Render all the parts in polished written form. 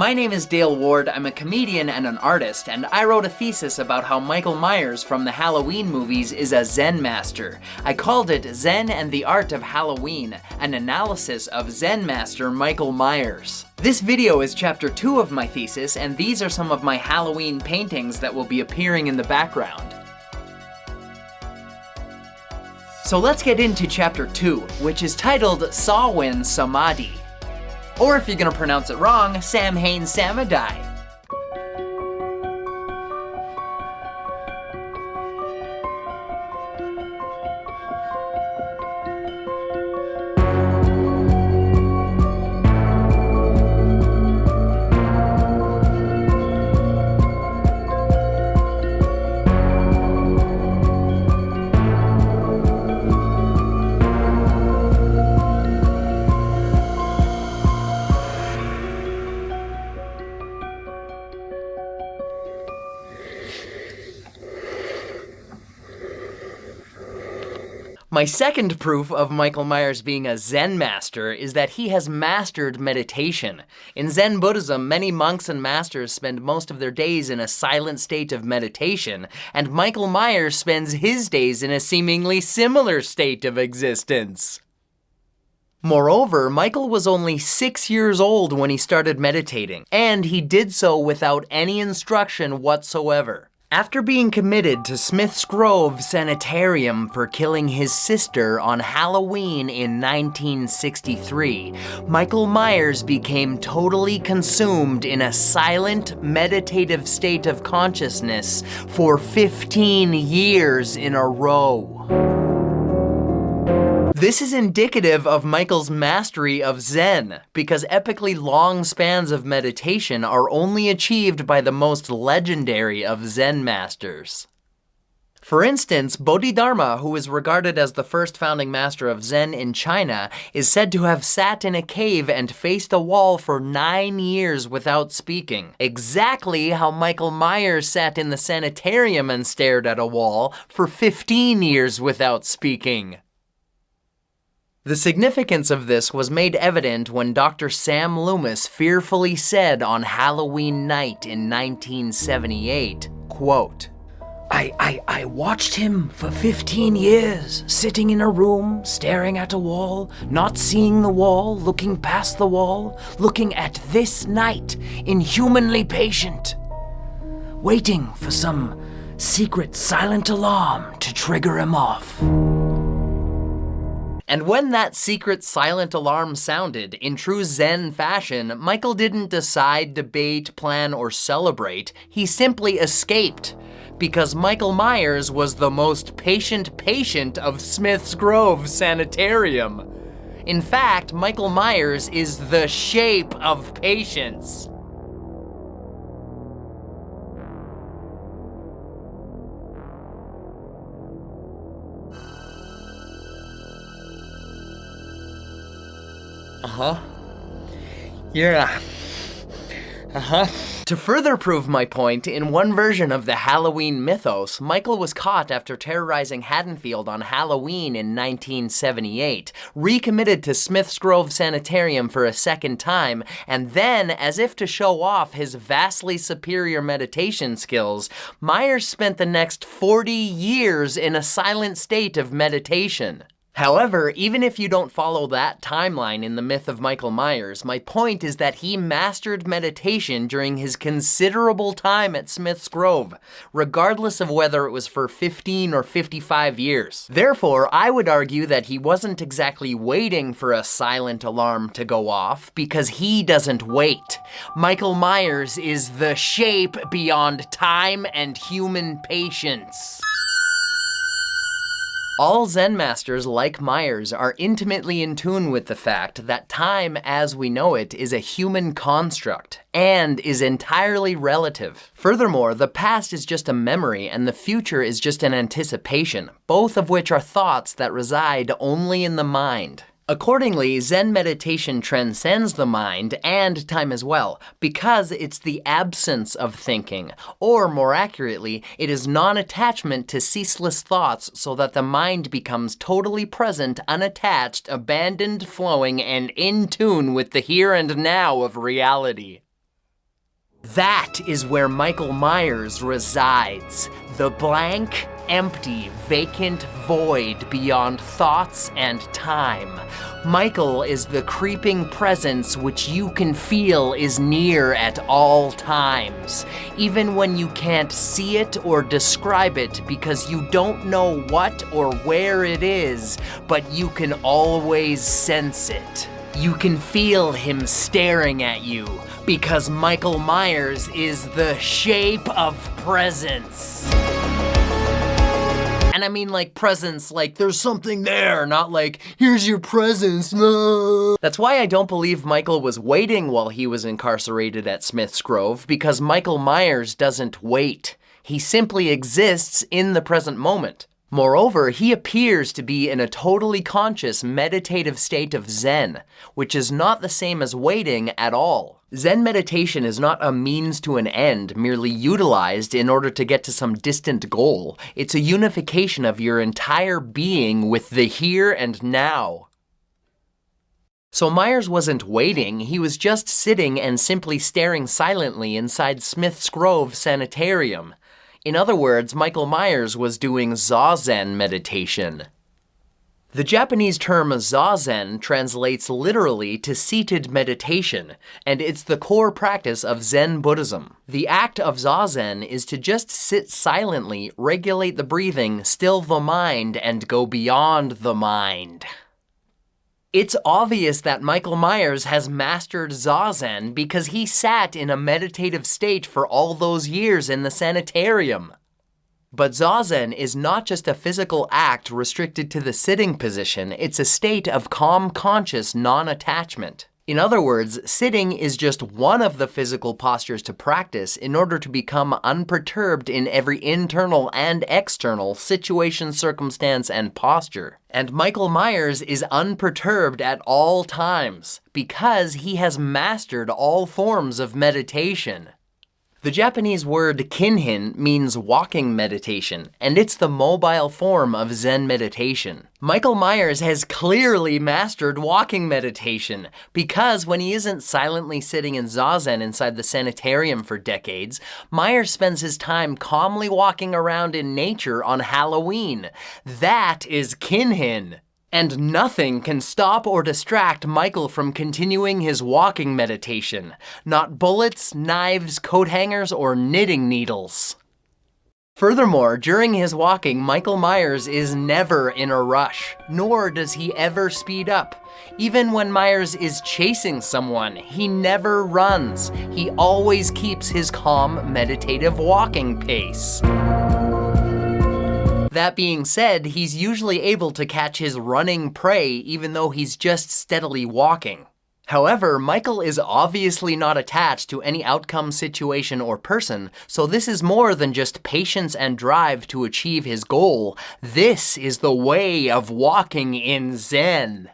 My name is Dale Ward, I'm a comedian and an artist, and I wrote a thesis about how Michael Myers from the Halloween movies is a Zen master. I called it Zen and the Art of Halloween, an analysis of Zen master Michael Myers. This video is chapter 2 of my thesis, and these are some of my Halloween paintings that will be appearing in the background. So let's get into chapter 2, which is titled Sawin Samādhi. Or if you're gonna pronounce it wrong, Samhain Samādhi. My second proof of Michael Myers being a Zen master is that he has mastered meditation. In Zen Buddhism, many monks and masters spend most of their days in a silent state of meditation, and Michael Myers spends his days in a seemingly similar state of existence. Moreover, Michael was only 6 years old when he started meditating, and he did so without any instruction whatsoever. After being committed to Smith's Grove Sanitarium for killing his sister on Halloween in 1963, Michael Myers became totally consumed in a silent, meditative state of consciousness for 15 years in a row. This is indicative of Michael's mastery of Zen, because epically long spans of meditation are only achieved by the most legendary of Zen masters. For instance, Bodhidharma, who is regarded as the first founding master of Zen in China, is said to have sat in a cave and faced a wall for 9 years without speaking. Exactly how Michael Myers sat in the sanitarium and stared at a wall for 15 years without speaking. The significance of this was made evident when Dr. Sam Loomis fearfully said on Halloween night in 1978, quote, I watched him for 15 years, sitting in a room, staring at a wall, not seeing the wall, looking past the wall, looking at this night, inhumanly patient, waiting for some secret silent alarm to trigger him off. And when that secret silent alarm sounded, in true Zen fashion, Michael didn't decide, debate, plan, or celebrate. He simply escaped. Because Michael Myers was the most patient patient of Smith's Grove Sanitarium. In fact, Michael Myers is the shape of patience. Yeah. To further prove my point, in one version of the Halloween mythos, Michael was caught after terrorizing Haddonfield on Halloween in 1978, recommitted to Smith's Grove Sanitarium for a second time, and then, as if to show off his vastly superior meditation skills, Myers spent the next 40 years in a silent state of meditation. However, even if you don't follow that timeline in the myth of Michael Myers, my point is that he mastered meditation during his considerable time at Smith's Grove, regardless of whether it was for 15 or 55 years. Therefore, I would argue that he wasn't exactly waiting for a silent alarm to go off, because he doesn't wait. Michael Myers is the shape beyond time and human patience. All Zen masters, like Myers, are intimately in tune with the fact that time as we know it is a human construct and is entirely relative. Furthermore, the past is just a memory and the future is just an anticipation, both of which are thoughts that reside only in the mind. Accordingly, Zen meditation transcends the mind and time as well, because it's the absence of thinking, or more accurately, it is non-attachment to ceaseless thoughts so that the mind becomes totally present, unattached, abandoned, flowing, and in tune with the here and now of reality. That is where Michael Myers resides. The blank, empty, vacant void beyond thoughts and time. Michael is the creeping presence which you can feel is near at all times, even when you can't see it or describe it because you don't know what or where it is, but you can always sense it. You can feel him staring at you because Michael Myers is the shape of presence. And I mean like presence, like there's something there, not like, here's your presence, no. That's why I don't believe Michael was waiting while he was incarcerated at Smith's Grove, because Michael Myers doesn't wait. He simply exists in the present moment. Moreover, he appears to be in a totally conscious meditative state of Zen, which is not the same as waiting at all. Zen meditation is not a means to an end, merely utilized in order to get to some distant goal. It's a unification of your entire being with the here and now. So Myers wasn't waiting, he was just sitting and simply staring silently inside Smith's Grove Sanitarium. In other words, Michael Myers was doing Zazen meditation. The Japanese term Zazen translates literally to seated meditation, and it's the core practice of Zen Buddhism. The act of Zazen is to just sit silently, regulate the breathing, still the mind, and go beyond the mind. It's obvious that Michael Myers has mastered Zazen because he sat in a meditative state for all those years in the sanitarium. But Zazen is not just a physical act restricted to the sitting position, it's a state of calm, conscious non-attachment. In other words, sitting is just one of the physical postures to practice in order to become unperturbed in every internal and external situation, circumstance, and posture. And Michael Myers is unperturbed at all times because he has mastered all forms of meditation. The Japanese word Kinhin means walking meditation, and it's the mobile form of Zen meditation. Michael Myers has clearly mastered walking meditation because when he isn't silently sitting in Zazen inside the sanitarium for decades, Myers spends his time calmly walking around in nature on Halloween. That is Kinhin. And nothing can stop or distract Michael from continuing his walking meditation. Not bullets, knives, coat hangers, or knitting needles. Furthermore, during his walking, Michael Myers is never in a rush, nor does he ever speed up. Even when Myers is chasing someone, he never runs. He always keeps his calm, meditative walking pace. That being said, he's usually able to catch his running prey even though he's just steadily walking. However, Michael is obviously not attached to any outcome, situation, or person, so this is more than just patience and drive to achieve his goal. This is the way of walking in Zen.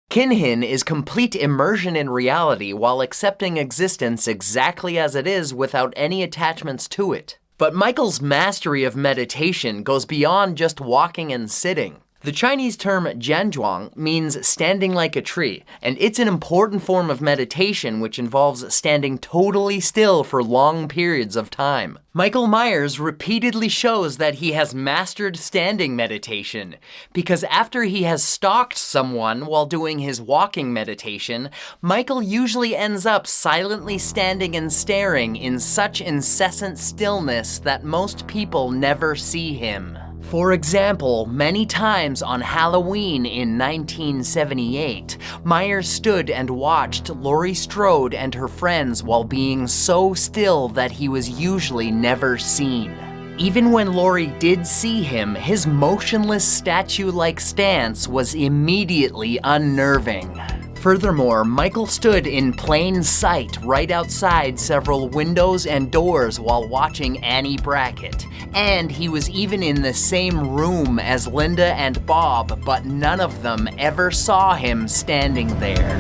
Kinhin is complete immersion in reality while accepting existence exactly as it is without any attachments to it. But Michael's mastery of meditation goes beyond just walking and sitting. The Chinese term Zhuāng means standing like a tree, and it's an important form of meditation which involves standing totally still for long periods of time. Michael Myers repeatedly shows that he has mastered standing meditation, because after he has stalked someone while doing his walking meditation, Michael usually ends up silently standing and staring in such incessant stillness that most people never see him. For example, many times on Halloween in 1978, Myers stood and watched Laurie Strode and her friends while being so still that he was usually never seen. Even when Laurie did see him, his motionless statue-like stance was immediately unnerving. Furthermore, Michael stood in plain sight right outside several windows and doors while watching Annie Brackett. And he was even in the same room as Linda and Bob, but none of them ever saw him standing there.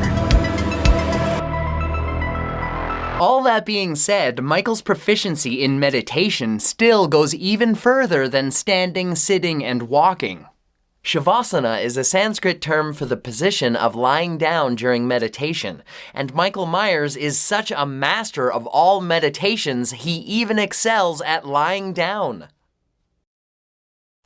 All that being said, Michael's proficiency in meditation still goes even further than standing, sitting, and walking. Śavāsana is a Sanskrit term for the position of lying down during meditation, and Michael Myers is such a master of all meditations, he even excels at lying down.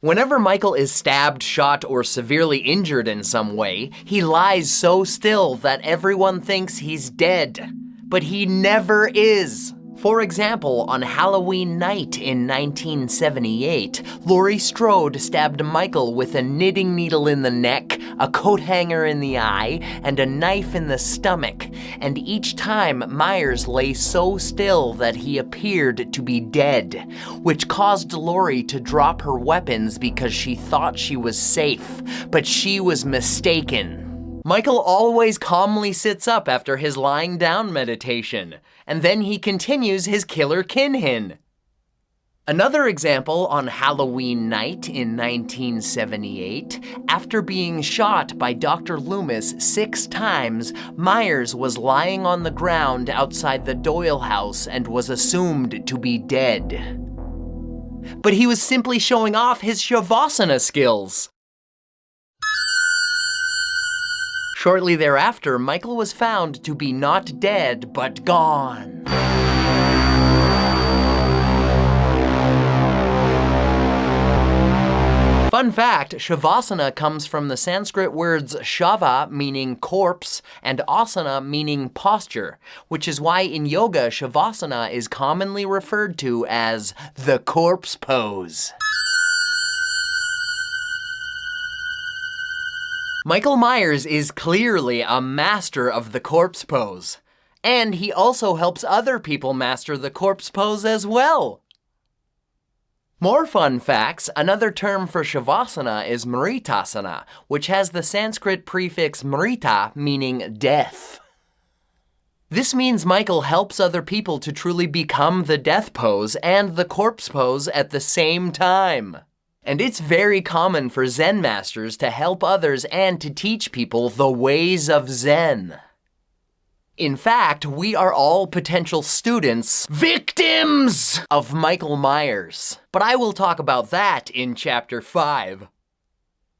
Whenever Michael is stabbed, shot, or severely injured in some way, he lies so still that everyone thinks he's dead. But he never is. For example, on Halloween night in 1978, Laurie Strode stabbed Michael with a knitting needle in the neck, a coat hanger in the eye, and a knife in the stomach. And each time, Myers lay so still that he appeared to be dead, which caused Laurie to drop her weapons because she thought she was safe, but she was mistaken. Michael always calmly sits up after his lying down meditation, and then he continues his killer Kinhin. Another example on Halloween night in 1978, after being shot by Dr. Loomis 6 times, Myers was lying on the ground outside the Doyle house and was assumed to be dead. But he was simply showing off his Śavāsana skills. Shortly thereafter, Michael was found to be not dead, but gone. Fun fact, Śavāsana comes from the Sanskrit words shava, meaning corpse, and asana, meaning posture, which is why in yoga, Śavāsana is commonly referred to as the corpse pose. Michael Myers is clearly a master of the corpse pose. And he also helps other people master the corpse pose as well. More fun facts, another term for Śavāsana is mritasana, which has the Sanskrit prefix mrita, meaning death. This means Michael helps other people to truly become the death pose and the corpse pose at the same time. And it's very common for Zen masters to help others and to teach people the ways of Zen. In fact, we are all potential students, victims of Michael Myers. But I will talk about that in Chapter 5.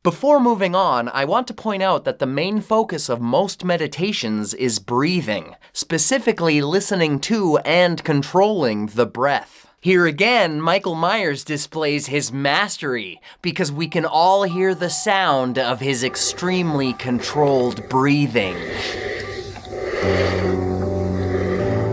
Before moving on, I want to point out that the main focus of most meditations is breathing, specifically listening to and controlling the breath. Here again, Michael Myers displays his mastery because we can all hear the sound of his extremely controlled breathing.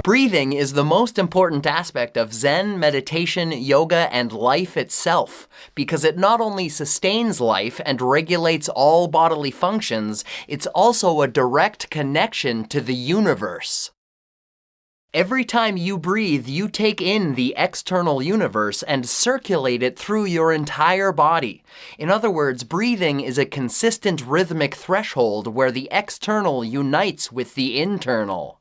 Breathing is the most important aspect of Zen, meditation, yoga, and life itself, because it not only sustains life and regulates all bodily functions, it's also a direct connection to the universe. Every time you breathe, you take in the external universe and circulate it through your entire body. In other words, breathing is a consistent rhythmic threshold where the external unites with the internal.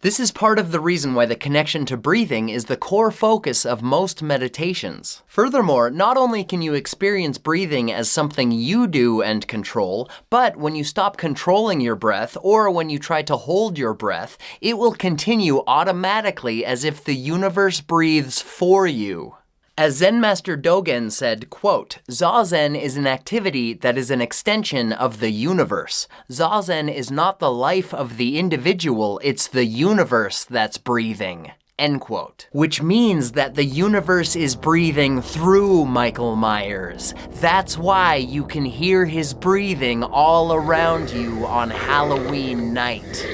This is part of the reason why the connection to breathing is the core focus of most meditations. Furthermore, not only can you experience breathing as something you do and control, but when you stop controlling your breath or when you try to hold your breath, it will continue automatically as if the universe breathes for you. As Zen Master Dogen said, quote, Zazen is an activity that is an extension of the universe. Zazen is not the life of the individual, it's the universe that's breathing, end quote. Which means that the universe is breathing through Michael Myers. That's why you can hear his breathing all around you on Halloween night.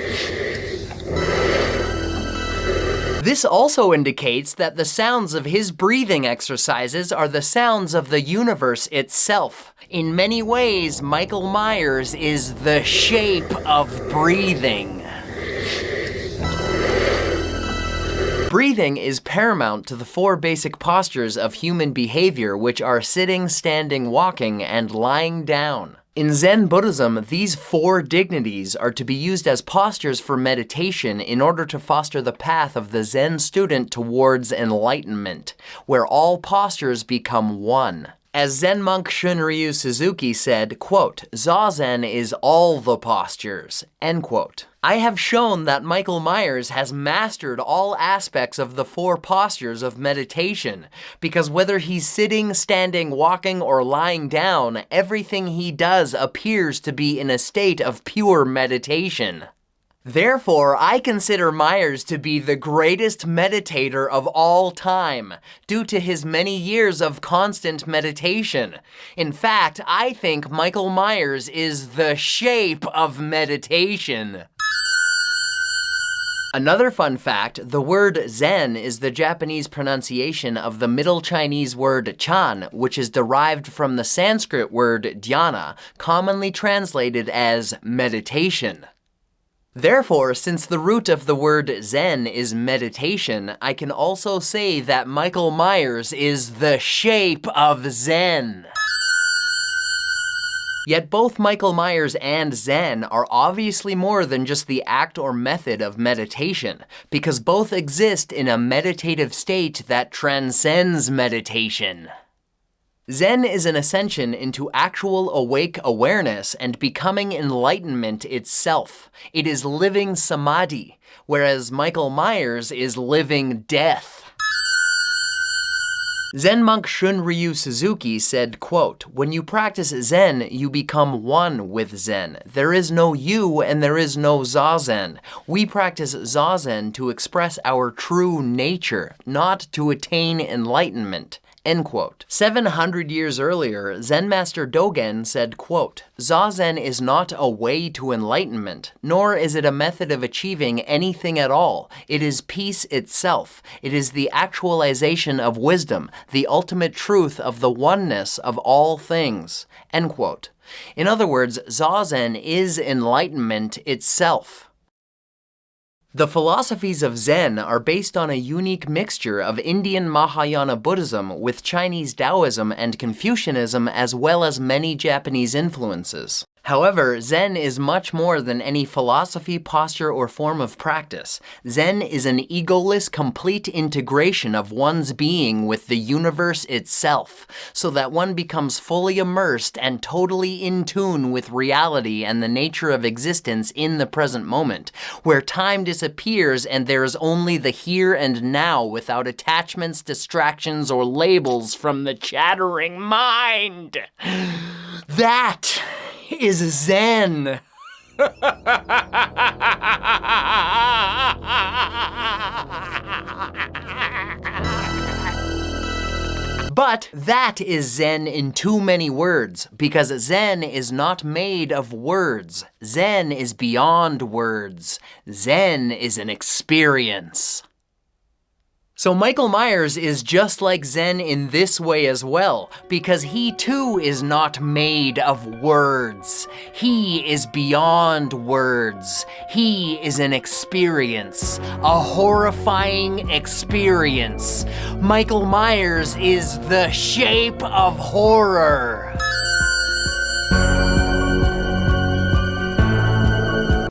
This also indicates that the sounds of his breathing exercises are the sounds of the universe itself. In many ways, Michael Myers is the shape of breathing. Breathing is paramount to the 4 basic postures of human behavior, which are sitting, standing, walking, and lying down. In Zen Buddhism, these 4 dignities are to be used as postures for meditation in order to foster the path of the Zen student towards enlightenment, where all postures become one. As Zen monk Shunryu Suzuki said, quote, Zazen is all the postures, end quote. I have shown that Michael Myers has mastered all aspects of the 4 postures of meditation, because whether he's sitting, standing, walking, or lying down, everything he does appears to be in a state of pure meditation. Therefore, I consider Myers to be the greatest meditator of all time, due to his many years of constant meditation. In fact, I think Michael Myers is the shape of meditation. Another fun fact, the word Zen is the Japanese pronunciation of the Middle Chinese word Chan, which is derived from the Sanskrit word dhyana, commonly translated as meditation. Therefore, since the root of the word Zen is meditation, I can also say that Michael Myers is the shape of Zen. Yet both Michael Myers and Zen are obviously more than just the act or method of meditation, because both exist in a meditative state that transcends meditation. Zen is an ascension into actual awake awareness and becoming enlightenment itself. It is living Samādhi, whereas Michael Myers is living death. Zen monk Shunryu Suzuki said, quote, "When you practice Zen, you become one with Zen. There is no you and there is no Zazen. We practice Zazen to express our true nature, not to attain enlightenment." End quote. 700 years earlier, Zen master Dogen said, quote, "Zazen is not a way to enlightenment, nor is it a method of achieving anything at all. It is peace itself. It is the actualization of wisdom, the ultimate truth of the oneness of all things." End quote. In other words, Zazen is enlightenment itself. The philosophies of Zen are based on a unique mixture of Indian Mahayana Buddhism with Chinese Taoism and Confucianism, as well as many Japanese influences. However, Zen is much more than any philosophy, posture, or form of practice. Zen is an egoless, complete integration of one's being with the universe itself, so that one becomes fully immersed and totally in tune with reality and the nature of existence in the present moment, where time disappears and there is only the here and now without attachments, distractions, or labels from the chattering mind. That is Zen. But that is Zen in too many words, because Zen is not made of words. Zen is beyond words. Zen is an experience. So Michael Myers is just like Zen in this way as well, because he too is not made of words. He is beyond words. He is an experience, a horrifying experience. Michael Myers is the shape of horror.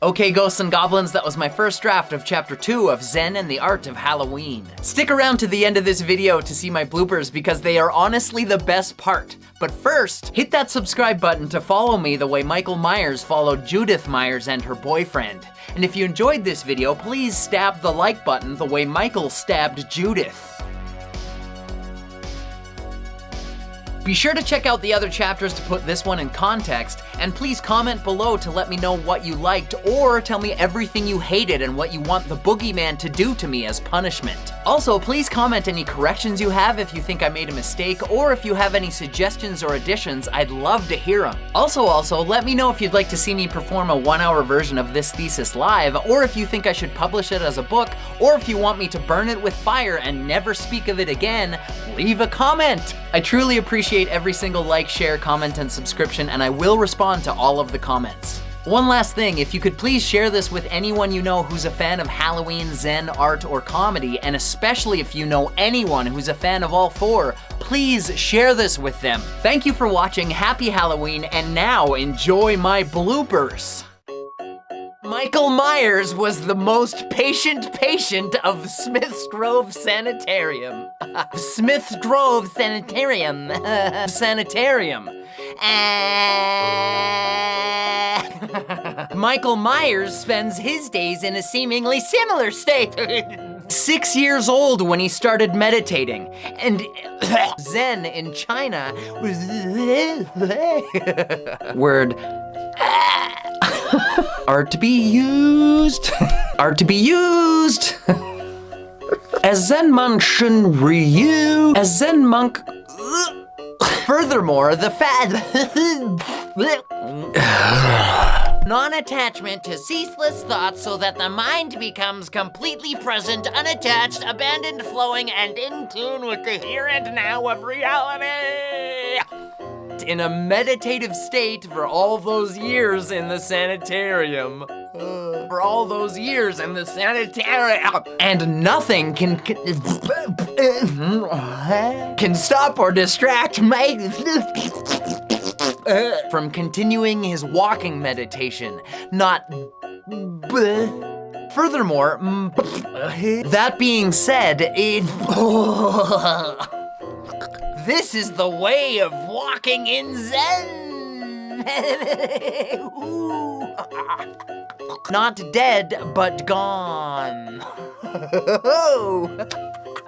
Okay, ghosts and goblins, that was my first draft of Chapter 2 of Zen and the Art of Halloween. Stick around to the end of this video to see my bloopers because they are honestly the best part. But first, hit that subscribe button to follow me the way Michael Myers followed Judith Myers and her boyfriend. And if you enjoyed this video, please stab the like button the way Michael stabbed Judith. Be sure to check out the other chapters to put this one in context, and please comment below to let me know what you liked, or tell me everything you hated and what you want the boogeyman to do to me as punishment. Also, please comment any corrections you have if you think I made a mistake, or if you have any suggestions or additions, I'd love to hear them. Also, let me know if you'd like to see me perform a 1-hour version of this thesis live, or if you think I should publish it as a book, or if you want me to burn it with fire and never speak of it again, leave a comment. I truly appreciate every single like, share, comment, and subscription, and I will respond to all of the comments. One last thing, if you could please share this with anyone you know who's a fan of Halloween, Zen, art, or comedy, and especially if you know anyone who's a fan of all four, please share this with them. Thank you for watching, happy Halloween, and now enjoy my bloopers. Michael Myers was the most patient of Smith's Grove Sanitarium. Smith's Grove Sanitarium. Sanitarium. Michael Myers spends his days in a seemingly similar state. 6 years old when he started meditating, and Zen in China was word art to be used, art to be used. As Zen monk Shun Ryu, as Zen monk. Furthermore, the non-attachment to ceaseless thoughts so that the mind becomes completely present, unattached, abandoned, flowing, and in tune with the here and now of reality. In a meditative state for all those years in the sanitarium. For all those years in the sanitarium. And nothing can stop or distract me from continuing his walking meditation. Not furthermore, that being said, this is the way of walking in Zen. Not dead, but gone.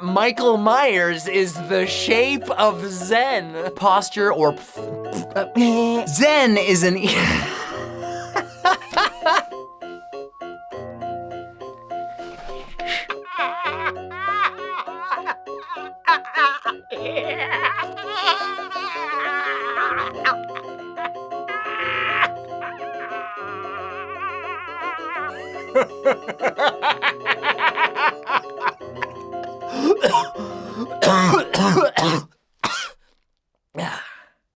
Michael Myers is the shape of Zen. Posture or Zen is an